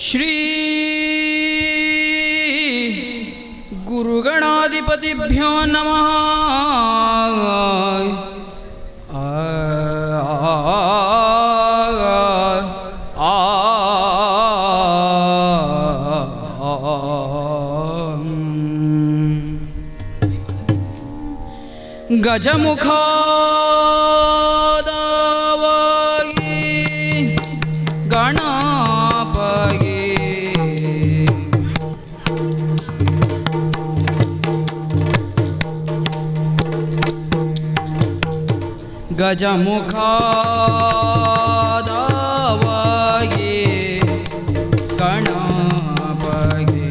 ಶ್ರೀ ಗುರುಗಣಾಧಿಪತಿಭ್ಯೋ ನಮಃ. ಗಜಮುಖಾದವಾಗಿ ಗಣಪಗೆ ಗಜಮುಖಾದವಾಗಿ ಗಣಪಗೆ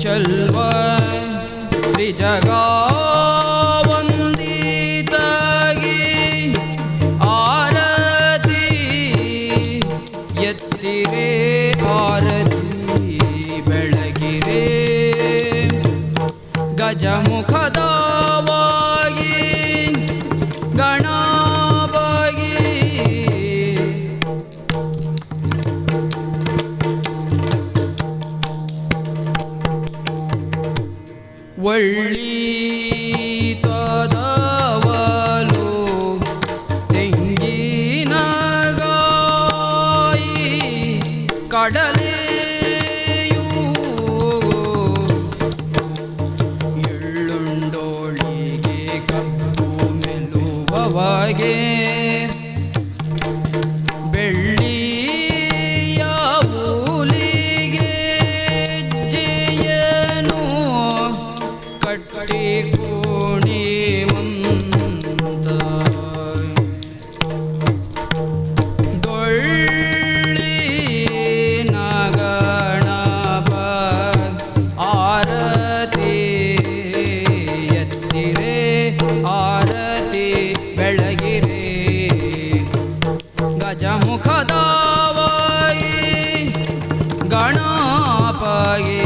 ಚಲ್ವ ತ್ರಿಜಗಾವಂದಿತಾಗಿ ಆರತಿ ಎತ್ತಿರೆ ಆರತಿ ಬೆಳಗಿರೆ ಗಜಮುಖದವಾಗಿ ಗಣಪಗೆ ಒಳ್ಳಿ ತದವಲು ತೆಂಗಿನಗಾಯಿ ಕಡಲೆಯೂ ಎಳ್ಳುಂಡೋಳಿಗೆ ಕಪ್ಪು ಮೆಲುವವಗೆ ಬೆಳ್ಳಿಯ ಹುಲಿಗೆ ಜಯನು ಕಟ್ಟಿ ಕೋಣಿವಂತ ದೊಳ್ಳಿ ನಗಣಪ ಆರತಿ ಎತ್ತಿರೆ ಆರತಿ ಬೆಳಗಿರೆ ಗಜಮುಖದವಾಗಿ ಗಣಪಗೆ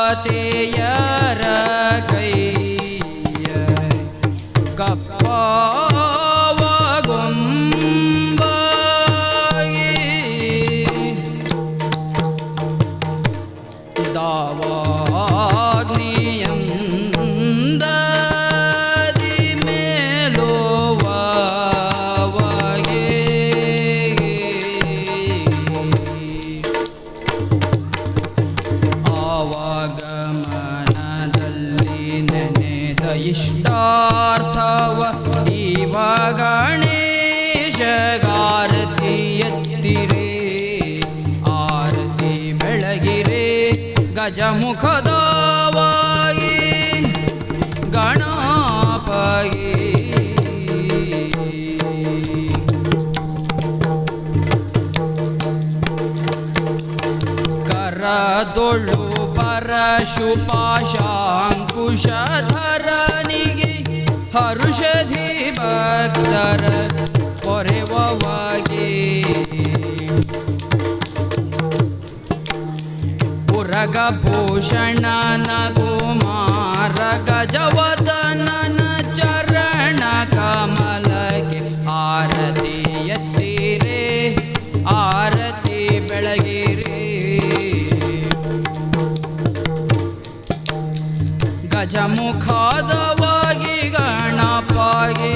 ದೇವತೆಯರ ಕೈಯ ಕಪ್ಪವಗೊಂಬಾಗಿ ದಾವಾಗ್ನಿಯಂದದಿ ಮೇಲುವವಗೆ ಆವಾಗಮನದಲ್ಲಿ ನೆನೆದ ಇಷ್ಟಾರ್ಥವ ಇವ ಗಣೇಶಗಾರತಿ ಎತ್ತಿರೆ ಆರತಿ ಬೆಳಗಿರೆ ಗಜಮುಖದವಾಗಿ ಗಣಪಗೆ ಕರದೊಳು ಪರಶುಪಾಶಾಂಕುಶಧರನಿಗೆ ಹರುಷಧಿ ಭಕ್ತರ ಪೊರೆವವಾಗಿ ಪುರಗಭೂಷಣನ ಕುಮಾರ ಗಜವದನನ ಚರಣ ಕಮಲಕ್ಕೆ ಆರತಿ ಎತ್ತಿರೆ ಆರತಿ ಬೆಳಗಿರೆ ಗಜಮುಖದವಾಗಿ ಗಣಪಗೆ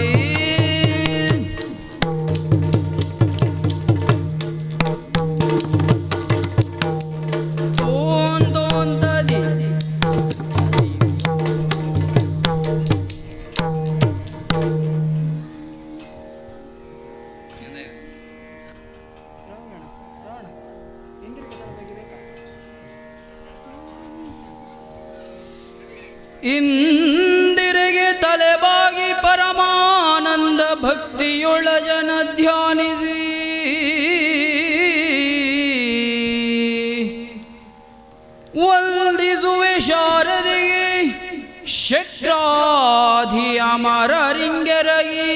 ಇಂದಿರೆಗೆ ತಲೆಬಾಗಿ ಪರಮಾನಂದ ಭಕ್ತಿಯೊಳ ಜನ ಧ್ಯಾನಿಸಿ ವಂದಿಸುವೆ ಶಾರದೆಗೆ ಶಕ್ರಾಧಿ ಅಮರರಿಂಗೆರಗಿ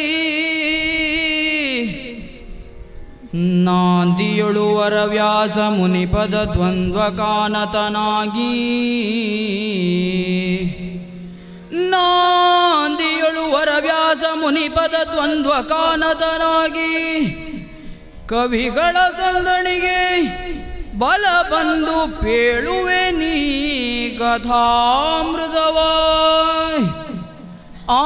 ನಾಂದಿಯೊಳುವರ ವ್ಯಾಸ ಮುನಿಪದ ದ್ವಂದ್ವ ಕಾನತನಾಗಿ ನಾಂದಿಯೊಳುವರ ವ್ಯಾಸ ಮುನಿಪದ ದ್ವಂದ್ವ ಕಾನತನಾಗಿ ಕವಿಗಳ ಸಂದಣಿಗೆ ಬಲ ಬಂದು ಪೇಳುವೆ ನೀ ಕಥಾಮೃತವ ಆ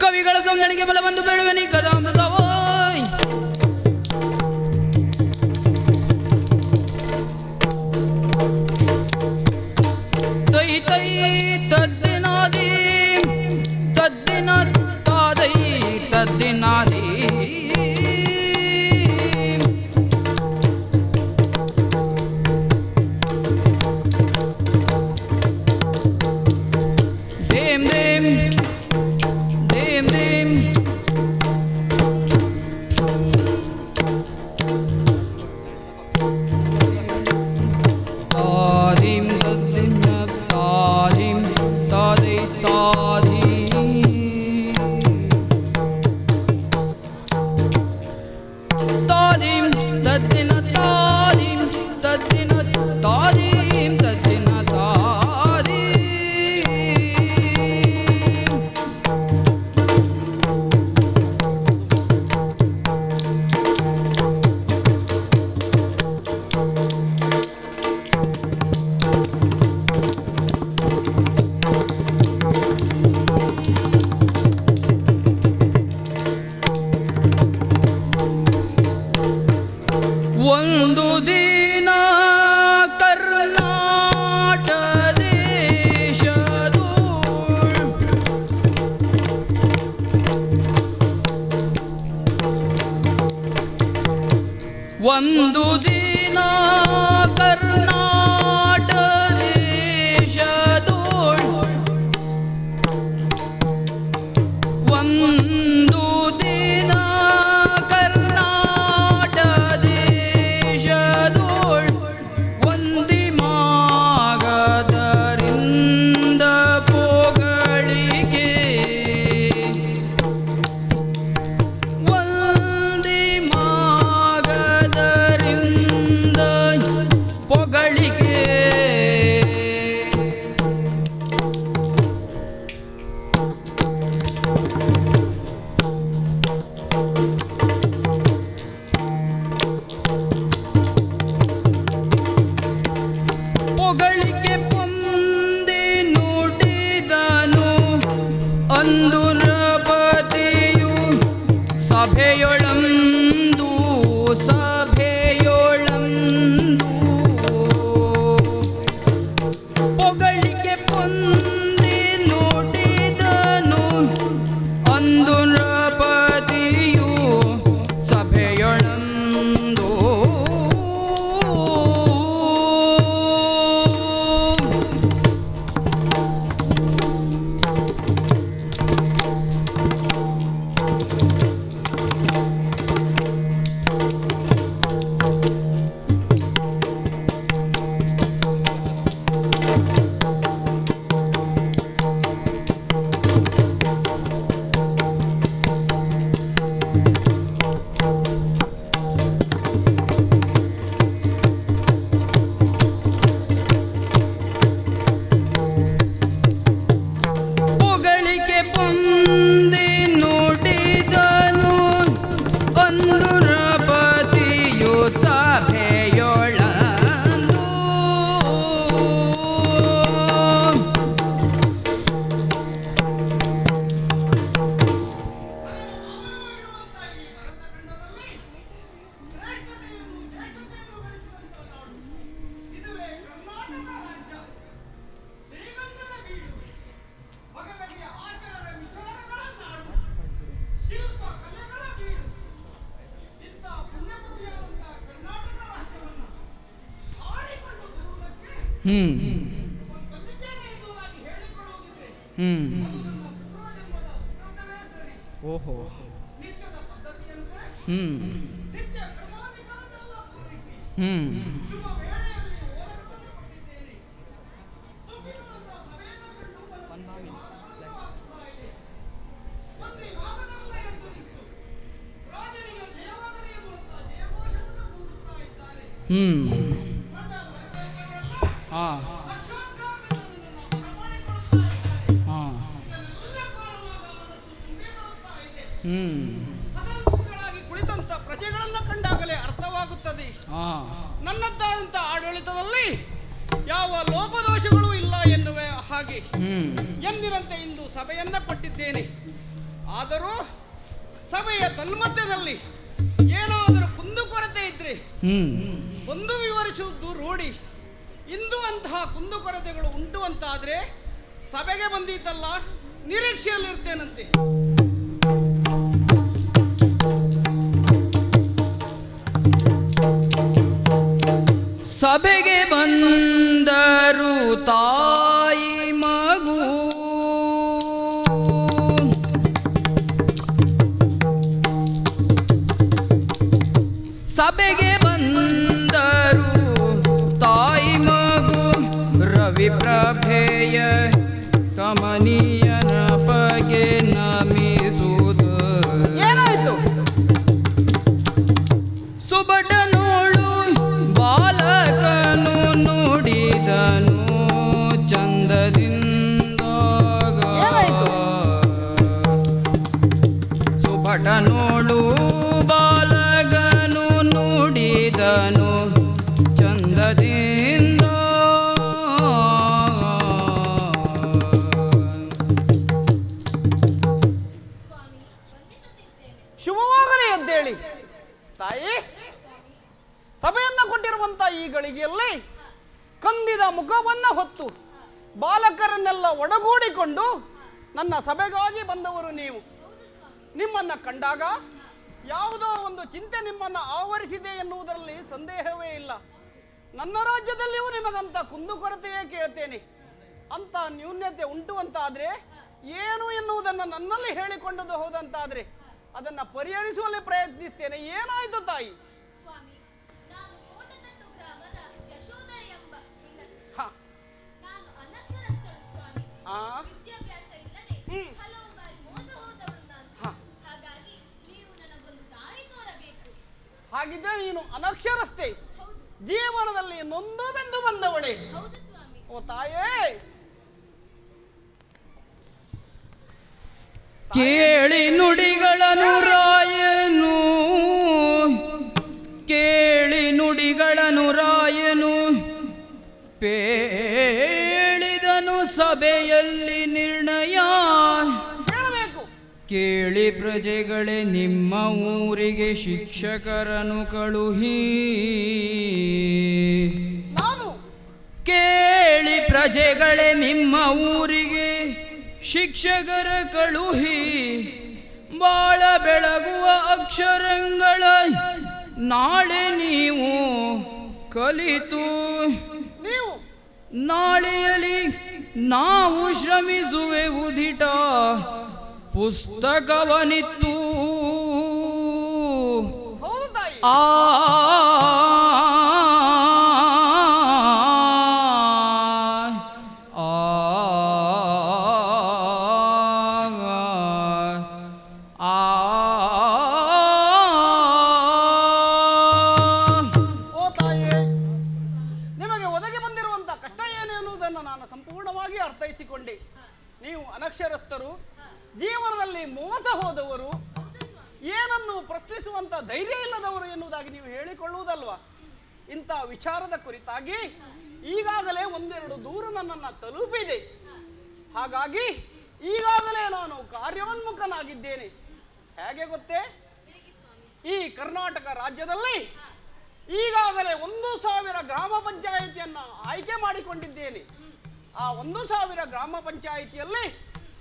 ಕವಿಗಳ ಸಂದಣಿಗೆ ಬಲ ಬಂದು ಬೇಳುವೆ ನೀ ಕಥಾಮೃತವ ತೈ ತೈ ತದ್ದಿನಾದಿ ತದ್ದಿನ ತಾದೈ ತದ್ದಿನಾದಿ ದೇಂ ದೇಂ ದೇಂ ದೇಂ ತಾದಿಂ ತದ್ದಿನ ತಾದಿಂ ತಾದೈ ತಾದಿ ತಾದಿಂ ತದ್ದಿನ ತಾದಿಂ ತದ್ದಿನ ತಾದಿಂ ತದ್ದಿನ ತಾದಿ ಒಂದು ದಿನ ಕರ್ನಾಟ ದೇಶದೋಳ್ ಒಂದು ದಿನ ಕರ್ನಾಟ ದೇಶದೋಳ್ ಒಂದು ದಿನ ಕರ್ನಾಟ ದೇಶದೋಳ್ ಒಂದಿ ಮಾಗದರಿಂದ ಪೊಗಳಿಗೆ ಒಂದಿ ಮಾಗದರಿಂದ ಪೊಗಳಿಗೆ ಪೊಗಳಿಕೆ ಪೊಂದಿ ನುಡಿದನು ಅಂದು ನೃಪತಿಯು ಸಭೆಯೊಳಂದು ಸಭೆಯೊಳಂದು ಪೊಗಳಿಕೆ ಪೊಂದಿ ನುಡಿದನು ಅಂದು ನೃಪತಿಯು ಸಭೆಯೊಳಂದು ಪೊಗಳಿಕೆ ಪೊಂದಿ ನುಡಿದನು ಅಂದು ನೃಪತಿಯು ಸಭೆಯೊಳಂದು ಓಹೋ ಹ್ಮ್ ನಿತ್ಯ ಕರ್ಮಾಧಿಕಾರಗಳೆಲ್ಲ ಪೂರೈಸಿ ಹ್ಮ್ ಶುಭ ವೇಳೆಯಲ್ಲಿ ಓಲಗವನ್ನು ಕೊಟ್ಟಿದ್ದೇನೆ. ತುಂಬಿರುವಂತಹ ಸಭೆಯನ್ನು ಕಂಡು ಮನಸ್ಸಿಗೆ ಆನಂದವಾಗುತ್ತಾ ಇದೆ. ಮಂದಿ ನಾಗದವಲ್ಲ ಎಂದು ನಿಂತು ರಾಜನಿಗೆ ಜಯವಾಗಲಿ ಎನ್ನುವಂತಹ ಜಯಘೋಷವನ್ನು ಕೂಗುತ್ತಾ ಇದ್ದಾರೆ. ಹ್ಮ್ ನನ್ನ ಲಂಕೆಯವರೆಲ್ಲ ಹಾ ಲಕ್ಷೋತ್ಕಾರಗಳನ್ನು ಬರಮಾಡಿಕೊಳ್ಳುತ್ತಾ ಇದ್ದಾರೆ. ಹಾ ಇದನ್ನೆಲ್ಲ ಕಾಣುವಾಗ ಮನಸ್ಸು ತುಂಬಿ ಬರುತ್ತಾ ಇದೆ. ಹ್ಮ್ ಹಸನ್ಮುಖಗಳಾಗಿ ಕುಳಿತಂತ ಪ್ರಜೆಗಳನ್ನು ಕಂಡಾಗಲೇ ಅರ್ಥವಾಗುತ್ತದೆ ಹಾ ನನ್ನದ್ದಾದಂಥ ಆಡಳಿತದಲ್ಲಿ ಯಾವ ಲೋಪದೋಷಗಳೂ ಇಲ್ಲ ಎನ್ನುವ ಹಾಗೆ ಹ್ಮ್ ಎಂದಿನಂತೆ ಇಂದು ಸಭೆಯನ್ನ ಕೊಟ್ಟಿದ್ದೇನೆ. ಆದರೂ ಸಭೆಯ ತನ್ಮಧ್ಯದಲ್ಲಿ ಏನಾದರೂ ಕುಂದುಕೊರತೆ ಇದ್ರೆ ಹ್ಮ್ ಒಂದು ವಿವರಿಸುವುದು ರೂಢಿ. ಇಂದು ಅಂತಹ ಕುಂದುಕೊರತೆಗಳು ಉಂಟು ಅಂತಾದ್ರೆ ಸಭೆಗೆ ಬಂದಿದ್ದಲ್ಲ ನಿರೀಕ್ಷೆಯಲ್ಲಿರ್ತೇನಂತೆ. ಸಭೆಗೆ ಬಂದರು ತಾಯಿ ಮಗು ಸಭೆಗೆ ಬಂದರು ತಾಯಿ ಮಗು ರವಿ ಪ್ರಭೆಯ ಕಮನೀಯನ ಬಗೆ ನಮಿಸುವುದು ಏನಾಯ್ತು? ಸುಬಟನೋಳು ಬಾಲಕನು ನುಡಿದನು ಚಂದದಿಂದ ಸುಬಟನೋಳು ಬಾಲಕನು ನುಡಿದನು ಚಂದದಿಂದ ಶುಭವಾಗಲಿ ಎದ್ದೇಳಿ ತಾಯಿ. ಸಭೆಯನ್ನ ಕೊಟ್ಟಿರುವಂತ ಈ ಗಳಿಗೆಯಲ್ಲಿ ಕಂದಿದ ಮುಖವನ್ನ ಹೊತ್ತು ಬಾಲಕರನ್ನೆಲ್ಲ ಒಡಗೂಡಿಕೊಂಡು ನನ್ನ ಸಭೆಗಾಗಿ ಬಂದವರು ನೀವು. ನಿಮ್ಮನ್ನ ಕಂಡಾಗ ಯಾವುದೋ ಒಂದು ಚಿಂತೆ ನಿಮ್ಮನ್ನ ಆವರಿಸಿದೆ ಎನ್ನುವುದರಲ್ಲಿ ಸಂದೇಹವೇ ಇಲ್ಲ. ನನ್ನ ರಾಜ್ಯದಲ್ಲಿಯೂ ನಿಮಗಂತ ಕುಂದುಕೊರತೆಯೇ ಕೇಳ್ತೇನೆ. ಅಂತ ನ್ಯೂನ್ಯತೆ ಉಂಟು ಅಂತಾದ್ರೆ ಏನು ಎನ್ನುವುದನ್ನು ನನ್ನಲ್ಲಿ ಹೇಳಿಕೊಂಡದು ಹೋದಂತಾದ್ರೆ ಅದನ್ನ ಪರಿಹರಿಸುವಲ್ಲಿ ಪ್ರಯತ್ನಿಸ್ತೇನೆ. ಏನಾಯ್ತು ತಾಯಿ? ಸ್ವಾಮಿ, ನಾನು ಕೋಟತಟ್ಟು ಗ್ರಾಮದ ಯಶೋಧರೆ ಎಂಬ ಹೆಂಗಸು. ಹ ನಾನು ಅನಕ್ಷರಸ್ಥಳು ಸ್ವಾಮಿ. ಆ ವಿದ್ಯಾಭ್ಯಾಸ ಇಲ್ಲದೆ ಹ್ಮ್. ಹಲವು ಬಾರಿ ಮೋಸ ಹೋದವಳು ನಾನು. ಹ. ಹಾಗಾಗಿ ನೀವು ನನಗೊಂದು ದಾರಿ ತೋರಬೇಕು. ಹಾಗಿದ್ರೆ ನೀನು ಅನಕ್ಷರಸ್ಥೆ, ಹೌದು ಜೀವನದಲ್ಲಿ ನೊಂದು ಬೆಂದು ಬಂದವಳೆ. ಹೌದು ಸ್ವಾಮಿ. ಓ ತಾಯೇ, ಕೇಳಿ ನುಡಿಗಳನ್ನು ರಾಯನು ಕೇಳಿ ನುಡಿಗಳನ್ನು ರಾಯನು ಪೇಳಿದನು ಸಭೆಯಲ್ಲಿ ನಿರ್ಣಯ ಹೇಳಬೇಕು. ಕೇಳಿ ಪ್ರಜೆಗಳೇ ನಿಮ್ಮ ಊರಿಗೆ ಶಿಕ್ಷಕರನ್ನು ಕಳುಹಿ ನಾನು ಕೇಳಿ ಪ್ರಜೆಗಳೇ ನಿಮ್ಮ ಊರಿಗೆ ಶಿಕ್ಷಕರ ಕಳುಹಿ ಬಾಳ ಬೆಳಗುವ ಅಕ್ಷರಗಳ ನಾಳೆ ನೀವು ಕಲಿತು ನೀವು ನಾಳೆಯಲ್ಲಿ ನಾವು ಶ್ರಮಿಸುವೆವು ದಿಟ ಪುಸ್ತಕವನಿತ್ತು ಹೌದು ತಾಯಿ. ಆ ಓ ತಾಯಿ, ನಿಮಗೆ ಒದಗಿ ಬಂದಿರುವಂತ ಕಷ್ಟ ಏನು ಎನ್ನುವುದನ್ನು ನಾನು ಸಂಪೂರ್ಣವಾಗಿ ಅರ್ಥೈಸಿಕೊಂಡೆ. ನೀವು ಅನಕ್ಷರಸ್ಥರು, ಜೀವನದಲ್ಲಿ ಮೋಸ ಹೋದವರು, ಏನನ್ನು ಪ್ರಶ್ನಿಸುವಂತ ಧೈರ್ಯ ಇಲ್ಲದವರು ಎನ್ನುವುದಾಗಿ ನೀವು ಹೇಳಿಕೊಳ್ಳುವುದಲ್ವಾ? ಇಂಥ ವಿಚಾರದ ಕುರಿತಾಗಿ ಈಗಾಗಲೇ ಒಂದೆರಡು ದೂರು ನನ್ನನ್ನು ತಲುಪಿದೆ. ಹಾಗಾಗಿ ಈಗಾಗಲೇ ನಾನು ಕಾರ್ಯೋನ್ಮುಖನಾಗಿದ್ದೇನೆ. ಹೇಗೆ ಗೊತ್ತೇ? ಈ ಕರ್ನಾಟಕ ರಾಜ್ಯದಲ್ಲಿ ಈಗಾಗಲೇ 1,000 ಗ್ರಾಮ ಪಂಚಾಯಿತಿಯನ್ನು ಆಯ್ಕೆ ಮಾಡಿಕೊಂಡಿದ್ದೇನೆ. ಆ 1,000 ಗ್ರಾಮ ಪಂಚಾಯಿತಿಯಲ್ಲಿ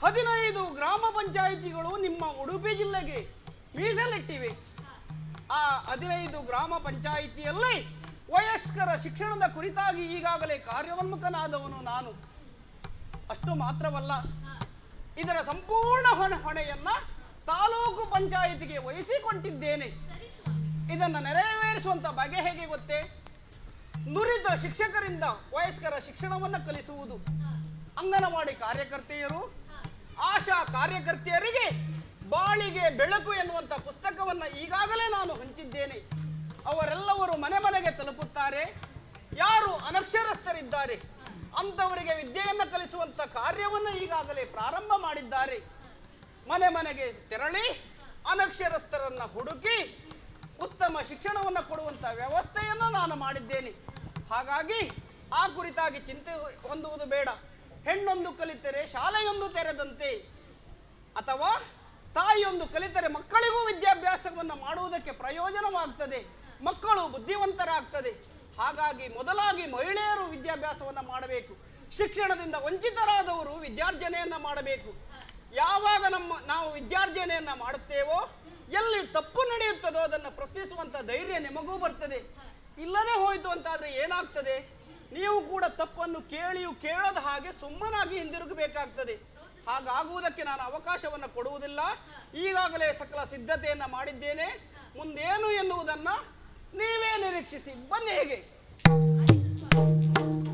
15 ಗ್ರಾಮ ಪಂಚಾಯಿತಿಗಳು ನಿಮ್ಮ ಉಡುಪಿ ಜಿಲ್ಲೆಗೆ ಮೀಸಲಿಟ್ಟಿವೆ. ಆ 15 ಗ್ರಾಮ ಪಂಚಾಯಿತಿಯಲ್ಲಿ ವಯಸ್ಕರ ಶಿಕ್ಷಣದ ಕುರಿತಾಗಿ ಈಗಾಗಲೇ ಕಾರ್ಯೋನ್ಮುಖನಾದವನು ನಾನು. ಅಷ್ಟು ಮಾತ್ರವಲ್ಲ, ಇದರ ಸಂಪೂರ್ಣ ಹೊಣೆಯನ್ನ ತಾಲೂಕು ಪಂಚಾಯಿತಿಗೆ ವಹಿಸಿಕೊಟ್ಟಿದ್ದೇನೆ. ಸರಿ ಇದನ್ನು ನೆರವೇರಿಸುವಂತ ಬಗೆ ಹೇಗೆ ಗೊತ್ತೇ? ನುರಿತ ಶಿಕ್ಷಕರಿಂದ ವಯಸ್ಕರ ಶಿಕ್ಷಣವನ್ನು ಕಲಿಸುವುದು. ಅಂಗನವಾಡಿ ಕಾರ್ಯಕರ್ತೆಯರು, ಆಶಾ ಕಾರ್ಯಕರ್ತೆಯರಿಗೆ ಬಾಳಿಗೆ ಬೆಳಕು ಎನ್ನುವಂತ ಪುಸ್ತಕವನ್ನು ಈಗಾಗಲೇ ನಾನು ಹಂಚಿದ್ದೇನೆ. ಅವರೆಲ್ಲವರು ಮನೆ ಮನೆಗೆ ತಲುಪುತ್ತಾರೆ. ಯಾರು ಅನಕ್ಷರಸ್ಥರಿದ್ದಾರೆ ಅಂಥವರಿಗೆ ವಿದ್ಯೆಯನ್ನು ಕಲಿಸುವಂತ ಕಾರ್ಯವನ್ನು ಈಗಾಗಲೇ ಪ್ರಾರಂಭ ಮಾಡಿದ್ದಾರೆ. ಮನೆ ಮನೆಗೆ ತೆರಳಿ ಅನಕ್ಷರಸ್ಥರನ್ನ ಹುಡುಕಿ ಉತ್ತಮ ಶಿಕ್ಷಣವನ್ನು ಕೊಡುವಂತ ವ್ಯವಸ್ಥೆಯನ್ನು ನಾನು ಮಾಡಿದ್ದೇನೆ. ಹಾಗಾಗಿ ಆ ಕುರಿತಾಗಿ ಚಿಂತೆ ಹೊಂದುವುದು ಬೇಡ. ಹೆಣ್ಣೊಂದು ಕಲಿತರೆ ಶಾಲೆಯೊಂದು ತೆರೆದಂತೆ, ಅಥವಾ ತಾಯಿಯೊಂದು ಕಲಿತರೆ ಮಕ್ಕಳಿಗೂ ವಿದ್ಯಾಭ್ಯಾಸವನ್ನು ಮಾಡುವುದಕ್ಕೆ ಪ್ರಯೋಜನವಾಗ್ತದೆ, ಮಕ್ಕಳು ಬುದ್ಧಿವಂತರಾಗ್ತದೆ. ಹಾಗಾಗಿ ಮೊದಲಾಗಿ ಮಹಿಳೆಯರು ವಿದ್ಯಾಭ್ಯಾಸವನ್ನು ಮಾಡಬೇಕು. ಶಿಕ್ಷಣದಿಂದ ವಂಚಿತರಾದವರು ವಿದ್ಯಾರ್ಜನೆಯನ್ನು ಮಾಡಬೇಕು. ಯಾವಾಗ ನಾವು ವಿದ್ಯಾರ್ಜನೆಯನ್ನು ಮಾಡುತ್ತೇವೋ, ಎಲ್ಲಿ ತಪ್ಪು ನಡೆಯುತ್ತದೋ ಅದನ್ನು ಪ್ರಶ್ನಿಸುವಂತ ಧೈರ್ಯ ನಿಮಗೂ ಬರ್ತದೆ. ಇಲ್ಲದೆ ಹೋಯಿತು ಅಂತಾದ್ರೆ ಏನಾಗ್ತದೆ? ನೀವು ಕೂಡ ತಪ್ಪನ್ನು ಕೇಳಿಯೂ ಕೇಳದ ಹಾಗೆ ಸುಮ್ಮನಾಗಿ ಹಿಂದಿರುಗಬೇಕಾಗ್ತದೆ. ಹಾಗಾಗುವುದಕ್ಕೆ ನಾನು ಅವಕಾಶವನ್ನು ಕೊಡುವುದಿಲ್ಲ. ಈಗಾಗಲೇ ಸಕಲ ಸಿದ್ಧತೆಯನ್ನ ಮಾಡಿದ್ದೇನೆ. ಮುಂದೇನು ಎನ್ನುವುದನ್ನು ನೀವೇ ನಿರೀಕ್ಷಿಸಿ. ಬನ್ನಿ ಹೇಗೆ. ಆಯ್ತು ಸ್ವಾಮಿ.